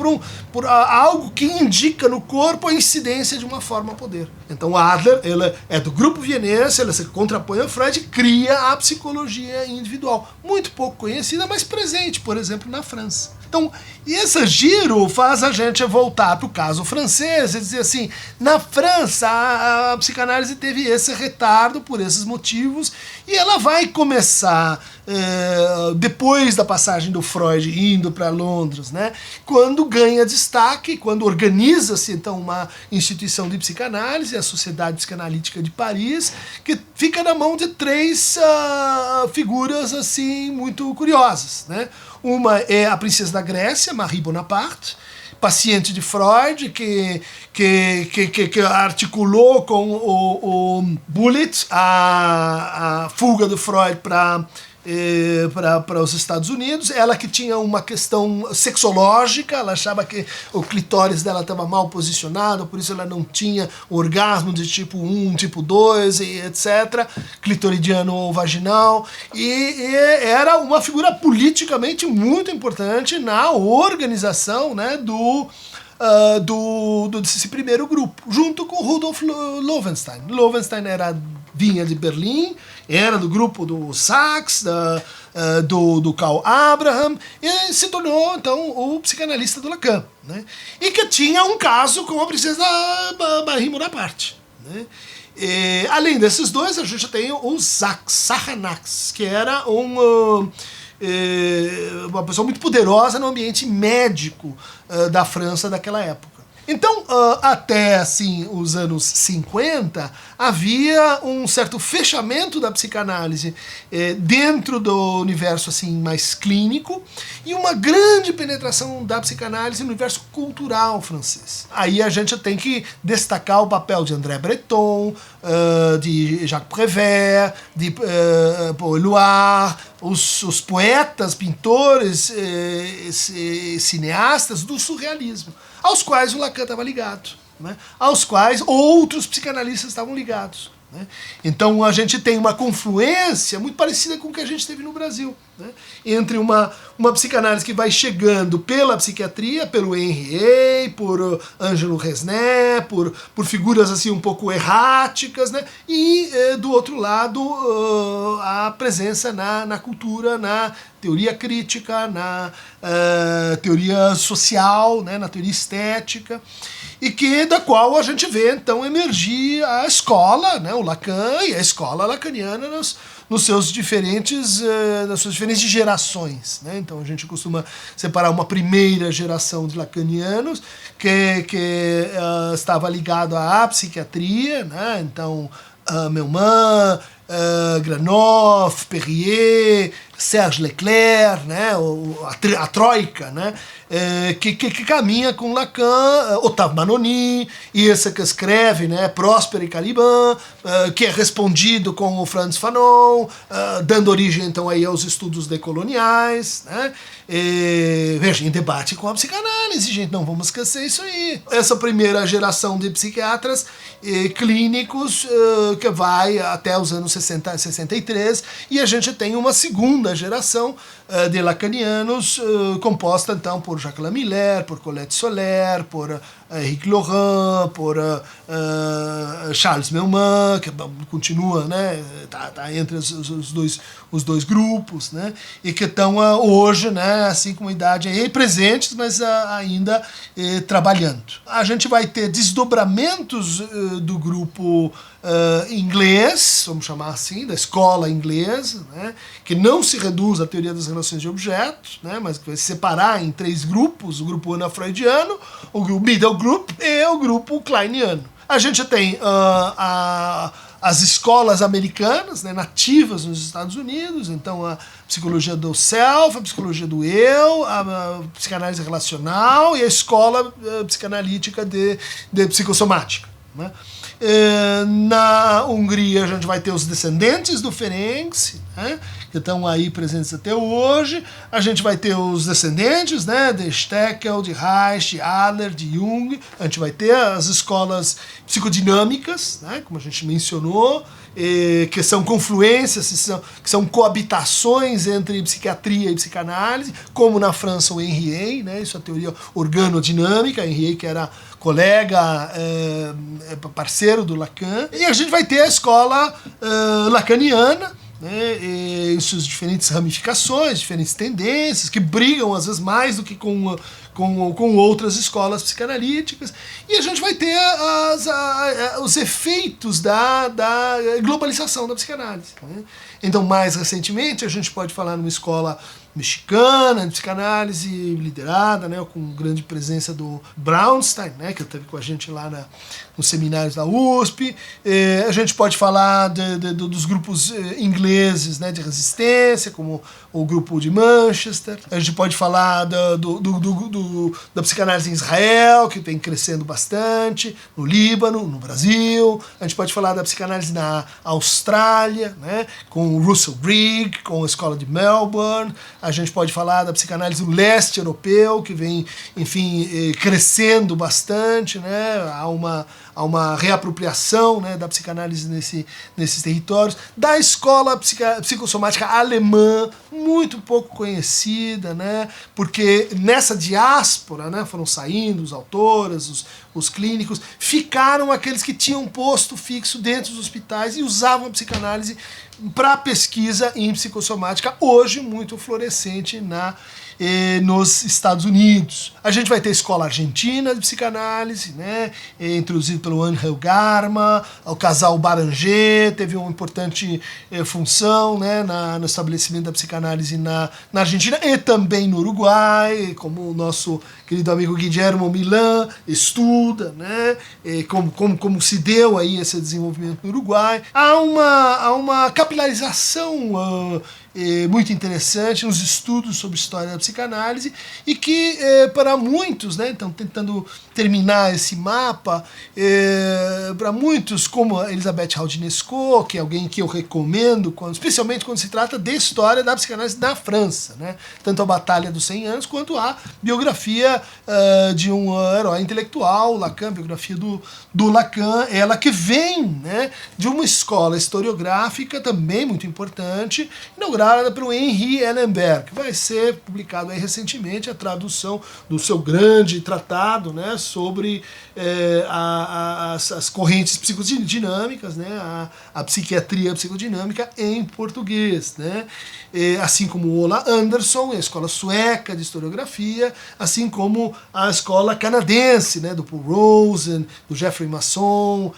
por algo que indica no corpo a incidência de uma forma a poder. Então Adler, ele é do grupo vienense, ele se contrapõe a Freud e cria a psicologia individual, muito pouco conhecida, mas presente, por exemplo, na França. Então, esse giro faz a gente voltar para o caso francês e dizer assim, na França a psicanálise teve esse retardo por esses motivos e ela vai começar, depois da passagem do Freud indo para Londres, né, quando ganha destaque, quando organiza-se então uma instituição de psicanálise, a Sociedade Psicanalítica de Paris, que fica na mão de três figuras assim muito curiosas, né? Uma é a princesa da Grécia, Marie Bonaparte, paciente de Freud, que articulou com o Bullitt a fuga do Freud para os Estados Unidos. Ela que tinha uma questão sexológica, ela achava que o clitóris dela estava mal posicionado, por isso ela não tinha orgasmo de tipo 1, tipo 2, e etc., clitoridiano ou vaginal, e era uma figura politicamente muito importante na organização, né, desse primeiro grupo, junto com Rudolf Loewenstein. Loewenstein vinha de Berlim, era do grupo do Sachs, do Karl Abraham, e se tornou, então, o psicanalista do Lacan, né? E que tinha um caso com a princesa Marie Bonaparte, né? E, além desses dois, a gente tem o Sachanax, que era uma pessoa muito poderosa no ambiente médico da França daquela época. Então, até assim, os anos 50, havia um certo fechamento da psicanálise dentro do universo assim, mais clínico e uma grande penetração da psicanálise no universo cultural francês. Aí a gente tem que destacar o papel de André Breton, de Jacques Prévert, de Paul Éluard, os poetas, pintores, cineastas do surrealismo, aos quais o Lacan estava ligado, né? Aos quais outros psicanalistas estavam ligados, né? Então a gente tem uma confluência muito parecida com o que a gente teve no Brasil, né? Entre uma psicanálise que vai chegando pela psiquiatria, pelo Henriet, por Ângelo Resnet, por figuras assim um pouco erráticas, né? E do outro lado a presença na cultura, na teoria crítica, na teoria social, né? Na teoria estética, e da qual a gente vê então emergir a escola, né? O Lacan e a escola lacaniana nas suas diferentes gerações, né? Então a gente costuma separar uma primeira geração de lacanianos que estava ligado à psiquiatria, né? Então Melman, Granoff, Perrier, Serge Leclerc, né? A troika, né? Que caminha com Lacan, Octave Manoni, e esse que escreve, né? Prosper e Caliban, que é respondido com o Frantz Fanon, dando origem então aí aos estudos decoloniais, né? Veja, em debate com a psicanálise, gente, não vamos esquecer isso aí. Essa primeira geração de psiquiatras clínicos que vai até os anos 60, 63, e a gente tem uma segunda geração de lacanianos composta então por Jacques Lamillère, por Colette Soler, por Henrique Laurent, por Charles Melman, que continua, né, tá entre os dois grupos, né, e que estão hoje, né, assim com idade aí, presentes, mas ainda trabalhando. A gente vai ter desdobramentos do grupo inglês, vamos chamar assim, da escola inglesa, né, que não se reduz à teoria das relações de objetos, né, mas que vai se separar em três grupos: o grupo ana-freudiano, o grupo middle group e o grupo kleiniano. A gente tem as escolas americanas, né, nativas nos Estados Unidos, então a psicologia do self, a psicologia do eu, a psicanálise relacional e a escola psicanalítica de psicossomática, né? Na Hungria a gente vai ter os descendentes do Ferenczi, né, que estão aí presentes até hoje. A gente vai ter os descendentes, né, de Steckel, de Reich, de Adler, de Jung. A gente vai ter as escolas psicodinâmicas, né, como a gente mencionou, que são confluências, que são coabitações entre psiquiatria e psicanálise, como na França o Henriet, né, isso é a teoria organodinâmica, Henriet que era colega, parceiro do Lacan. E a gente vai ter a escola lacaniana, né, e suas diferentes ramificações, diferentes tendências, que brigam às vezes mais do que com outras escolas psicanalíticas, e a gente vai ter os efeitos da globalização da psicanálise, né? Então, mais recentemente, a gente pode falar numa escola mexicana de psicanálise liderada, né, com grande presença do Braunstein, né, que esteve com a gente lá nos seminários da USP. A gente pode falar dos grupos ingleses, né, de resistência, como o grupo de Manchester. A gente pode falar da psicanálise em Israel, que vem crescendo bastante, no Líbano, no Brasil. A gente pode falar da psicanálise na Austrália, né, com o Russell Brigg, com a escola de Melbourne. A gente pode falar da psicanálise do leste europeu, que vem, enfim, crescendo bastante, né? Há uma reapropriação, né, da psicanálise nesses territórios. Da escola psicossomática alemã, muito pouco conhecida, né? Porque nessa diáspora, né, foram saindo os autores, os clínicos, ficaram aqueles que tinham posto fixo dentro dos hospitais e usavam a psicanálise para pesquisa em psicossomática, hoje muito florescente nos Estados Unidos. A gente vai ter a escola argentina de psicanálise, né, introduzido pelo Angel Garma, o casal Baranger teve uma importante função, né, no estabelecimento da psicanálise na Argentina e também no Uruguai, como o nosso querido amigo Guillermo Milán estuda, né, como se deu aí esse desenvolvimento no Uruguai. Há uma capilarização muito interessante nos estudos sobre história da psicanálise e que para muitos, né, então tentando terminar esse mapa, para muitos, como a Elisabeth Roudinesco, que é alguém que eu recomendo, especialmente quando se trata de história da psicanálise na França, né, tanto a Batalha dos 100 Anos quanto a biografia de um herói intelectual, Lacan, biografia do Lacan, ela que vem, né, de uma escola historiográfica também muito importante, inaugurada pelo Henri Ellenberg, que vai ser publicado aí recentemente a tradução do seu grande tratado, né, sobre as correntes psicodinâmicas, né, a psiquiatria psicodinâmica em português, né, assim como o Ola Anderson, a escola sueca de historiografia, assim como a escola canadense, né, do Paul Rosen, do Jeffrey Masson,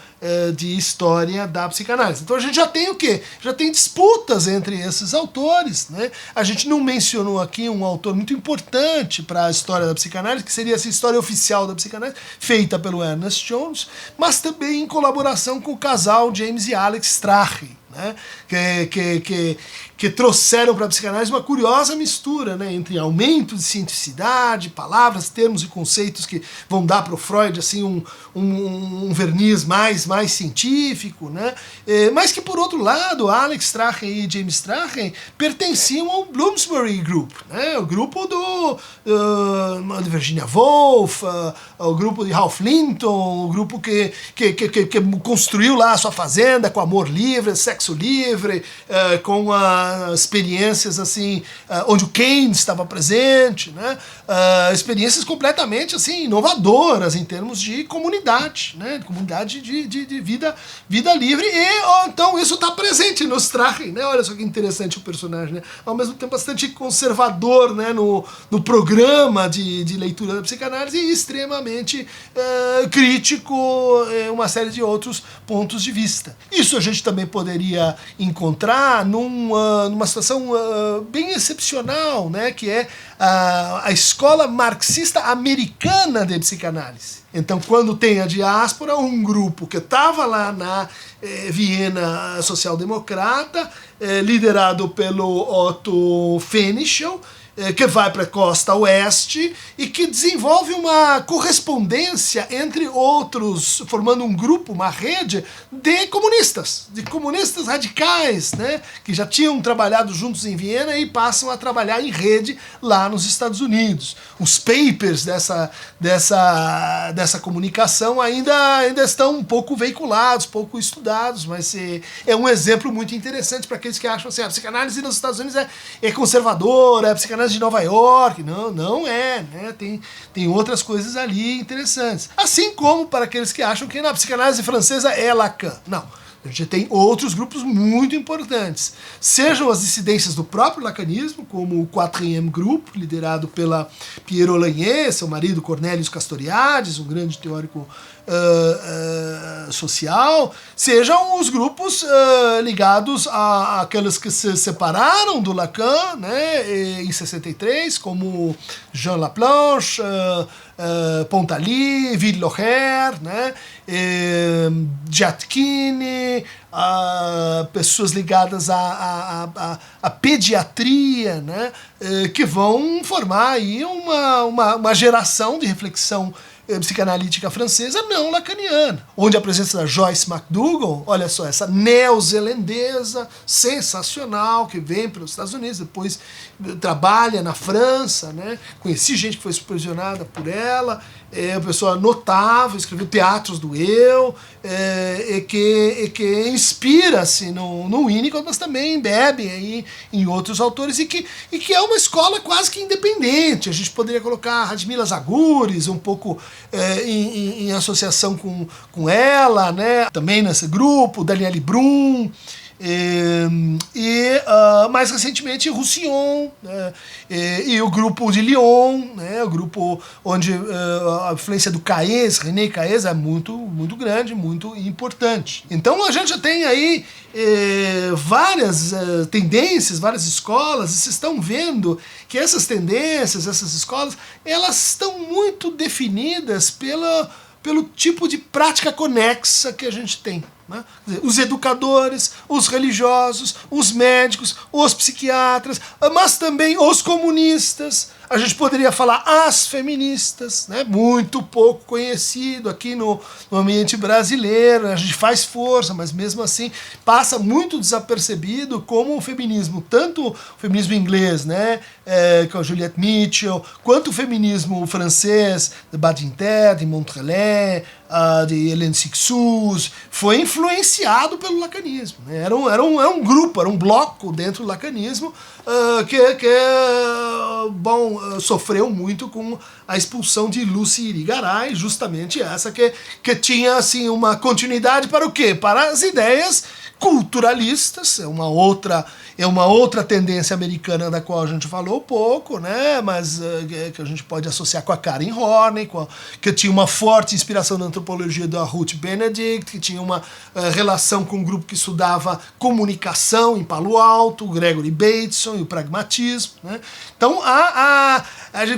de história da psicanálise. Então a gente já tem o quê? Já tem disputas entre esses autores, né? A gente não mencionou aqui um autor muito importante para a história da psicanálise, que seria essa história oficial da psicanálise, feita pelo Ernest Jones, mas também em colaboração com o casal James e Alex Strache, né? Que trouxeram para a psicanálise uma curiosa mistura, né, entre aumento de cientificidade, palavras, termos e conceitos que vão dar para o Freud assim, um verniz mais científico, né, mas que, por outro lado, Alex Strache e James Strache pertenciam ao Bloomsbury Group, né, o grupo de Virginia Woolf, o grupo de Ralph Linton, o grupo que construiu lá a sua fazenda com amor livre, sexo livre, com experiências assim, onde o Keynes estava presente, né? Experiências completamente assim, inovadoras em termos de comunidade, né? Comunidade de vida livre, e então isso está presente no Strache, né? Olha só que interessante o personagem, né? Ao mesmo tempo bastante conservador, né? no programa de leitura da psicanálise, e extremamente crítico em uma série de outros pontos de vista. Isso a gente também poderia encontrar numa situação bem excepcional, né, que é a escola marxista americana de psicanálise. Então, quando tem a diáspora, um grupo que estava lá na Viena social-democrata, liderado pelo Otto Pfennichel, que vai para a costa oeste e que desenvolve uma correspondência entre outros, formando um grupo, uma rede de comunistas radicais, né, que já tinham trabalhado juntos em Viena e passam a trabalhar em rede lá nos Estados Unidos. Os papers dessa comunicação ainda estão um pouco veiculados, pouco estudados, mas é um exemplo muito interessante para aqueles que acham assim, a psicanálise nos Estados Unidos é conservadora, a psicanálise de Nova York. Não é, né? Tem outras coisas ali interessantes. Assim como para aqueles que acham que a psicanálise francesa é Lacan. Não. A gente tem outros grupos muito importantes. Sejam as dissidências do próprio lacanismo, como o Quatrième Group, liderado pela Pierre Lanier, seu marido Cornelius Castoriadis, um grande teórico social, sejam os grupos ligados àqueles que se separaram do Lacan, né, em 63, como Jean Laplanche, Pontaly, Villeroy, né, Giattchini, pessoas ligadas à pediatria, né, que vão formar aí uma geração de reflexão psicanalítica francesa não lacaniana, onde a presença da Joyce McDougall, olha só, essa neozelandesa sensacional que vem para os Estados Unidos, depois trabalha na França, né? Conheci gente que foi supervisionada por ela, uma pessoa notável, escreveu Teatros do Eu, e que inspira-se no Winnicott, mas também bebe aí em outros autores, e que é uma escola quase que independente. A gente poderia colocar Radmila Zaguris um pouco em associação com ela, né? Também nesse grupo, Daniele Brum, mais recentemente Roussillon, né, e o grupo de Lyon, né, o grupo onde a influência do Caes, René Caes, é muito grande, muito importante. Então a gente já tem aí várias tendências, várias escolas, e vocês estão vendo que essas tendências, essas escolas, elas estão muito definidas pelo tipo de prática conexa que a gente tem. Né? Os educadores, os religiosos, os médicos, os psiquiatras, mas também os comunistas. A gente poderia falar as feministas, né? Muito pouco conhecido aqui no ambiente brasileiro. A gente faz força, mas mesmo assim passa muito desapercebido como o feminismo, tanto o feminismo inglês, né, com a Juliette Mitchell, quanto o feminismo francês, de Badinter, de Montrelin, de Hélène Cixous, foi influenciado pelo lacanismo. Né? Era um grupo, era um bloco dentro do lacanismo que sofreu muito com a expulsão de Lucy Irigaray, justamente essa que tinha assim, uma continuidade para o quê? Para as ideias culturalistas, é uma outra tendência americana da qual a gente falou pouco, né? Mas que a gente pode associar com a Karen Horney, que tinha uma forte inspiração na antropologia da Ruth Benedict, que tinha uma relação com um grupo que estudava comunicação em Palo Alto, o Gregory Bateson e o pragmatismo, né? Então,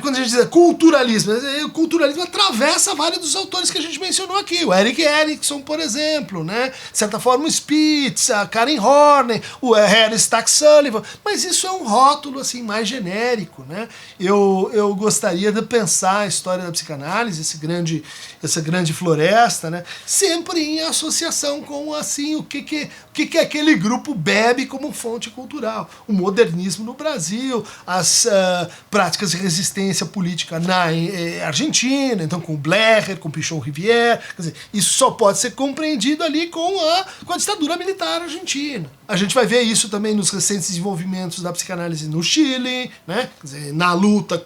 quando a gente diz culturalismo, o culturalismo atravessa vários dos autores que a gente mencionou aqui. O Erik Erikson, por exemplo, né? De certa forma, o Spitz, a Karen Horney, o Harry Stack Sullivan, mas isso é um rótulo assim, mais genérico. Né? Eu gostaria de pensar a história da psicanálise, essa grande floresta, né? Sempre em associação com assim, o que aquele grupo bebe como fonte cultural. O modernismo no Brasil, as práticas de resistência política na Argentina, então com Blecher, com Pichon Rivière, quer dizer, isso só pode ser compreendido ali com a ditadura militar argentina. A gente vai ver isso também nos recentes desenvolvimentos da psicanálise no Chile, né? Quer dizer, na luta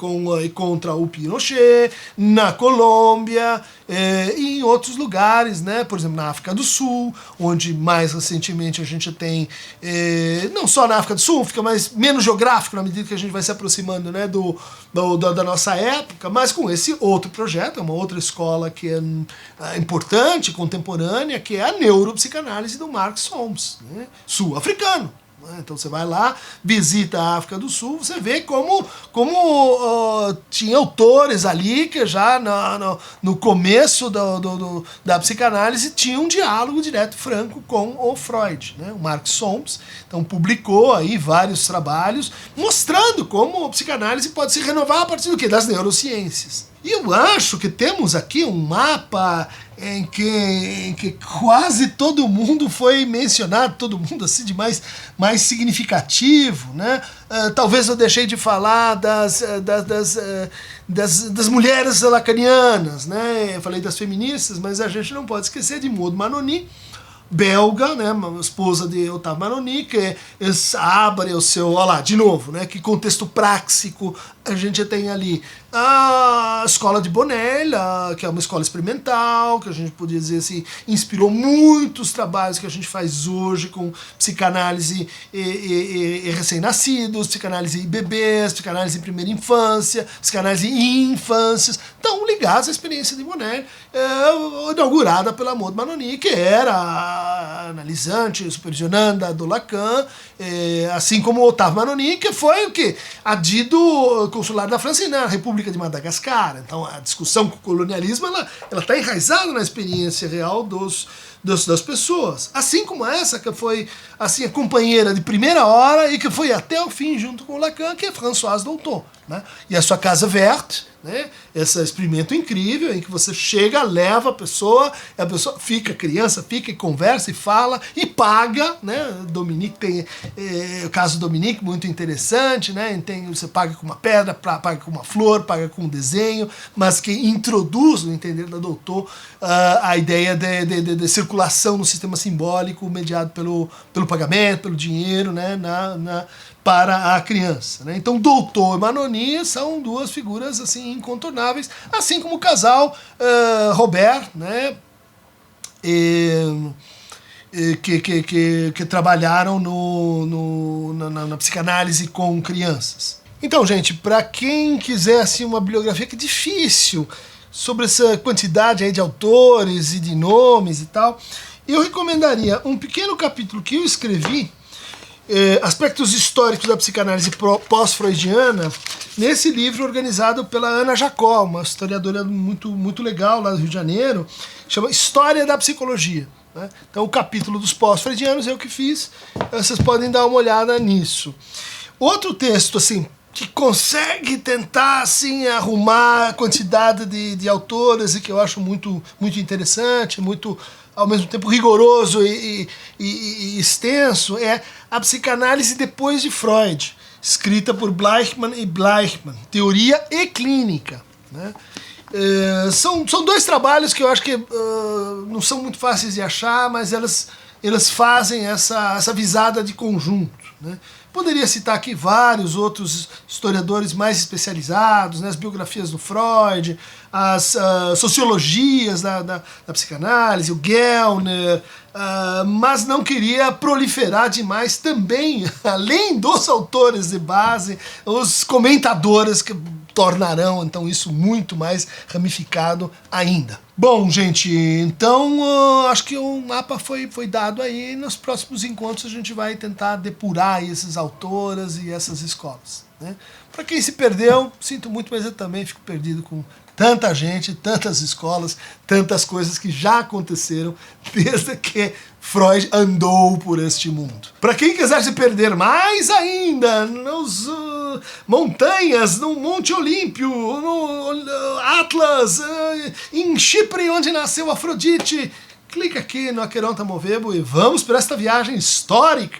contra o Pinochet, na Colômbia, e em outros lugares, né? Por exemplo, na África do Sul, onde mais recentemente a gente tem, não só na África do Sul, fica menos geográfico na medida que a gente vai se aproximando, né, da nossa época, mas com esse outro projeto, uma outra escola que é importante, contemporânea, que é a neuropsicanálise do Mark Solms, né? Sul-africano. Então você vai lá, visita a África do Sul, você vê como tinha autores ali que já no começo da psicanálise tinha um diálogo direto franco com o Freud, né? O Mark Solms então publicou aí vários trabalhos mostrando como a psicanálise pode se renovar a partir do quê? Das neurociências. E eu acho que temos aqui um mapa em que quase todo mundo foi mencionado, todo mundo assim de mais significativo, né? Talvez eu deixei de falar das mulheres lacanianas, né? Eu falei das feministas, mas a gente não pode esquecer de Maud Manoni, belga, né, esposa de Otávio Manoni, que abre o seu, olha lá, de novo, né, que contexto práxico a gente tem ali. A escola de Bonnel, que é uma escola experimental, que a gente podia dizer assim, inspirou muitos trabalhos que a gente faz hoje com psicanálise e recém-nascidos, psicanálise em bebês, psicanálise em primeira infância, psicanálise em infâncias, estão ligados à experiência de Bonnel, inaugurada pela Maud Manoni, que era a analisante, supervisionanda do Lacan, assim como Otávio Manoni, que foi o quê? Adido consular da França na República de Madagascar. Então a discussão com o colonialismo ela está enraizada na experiência real das pessoas. Assim como essa que foi assim, a companheira de primeira hora e que foi até o fim junto com o Lacan, que é Françoise Dolto, né? E a sua Casa Verte, né? Esse experimento incrível em que você chega, leva a pessoa fica, criança fica e conversa e fala e paga, né? Dominique tem o caso do Dominique, muito interessante, né? Você paga com uma pedra, paga com uma flor, paga com um desenho, mas que introduz no entender da Doutor a ideia de circulação no sistema simbólico mediado pelo pagamento, pelo dinheiro, né? Para a criança, né? Então Doutor e Manoni são duas figuras assim incontornáveis, assim como o casal Robert, né? Que trabalharam na psicanálise com crianças. Então, gente, para quem quiser assim, uma bibliografia que é difícil sobre essa quantidade aí de autores e de nomes e tal, eu recomendaria um pequeno capítulo que eu escrevi, aspectos históricos da psicanálise pós-freudiana, nesse livro organizado pela Ana Jacó, uma historiadora muito legal lá do Rio de Janeiro, chama História da Psicologia, né? Então o capítulo dos pós-freudianos eu que fiz, vocês podem dar uma olhada nisso. Outro texto assim que consegue tentar assim arrumar a quantidade de autores e que eu acho muito interessante, muito ao mesmo tempo rigoroso e extenso, é A Psicanálise Depois de Freud, escrita por Bleichmann e Bleichmann, Teoria e Clínica, né? São dois trabalhos que eu acho que não são muito fáceis de achar, mas elas fazem essa visada de conjunto, né? Poderia citar aqui vários outros historiadores mais especializados, né, as biografias do Freud, as sociologias da psicanálise, o Gellner, mas não queria proliferar demais também, além dos autores de base, os comentadores que tornarão então isso muito mais ramificado ainda. Bom, gente, então acho que o mapa foi dado aí. Nos próximos encontros a gente vai tentar depurar esses autoras e essas escolas, né? Para quem se perdeu, sinto muito, mas eu também fico perdido com tanta gente, tantas escolas, tantas coisas que já aconteceram desde que Freud andou por este mundo. Para quem quiser se perder mais ainda nos montanhas, no Monte Olímpio, no Atlas, em Chipre, onde nasceu Afrodite, clica aqui no Aqueronta Movebo e vamos para esta viagem histórica.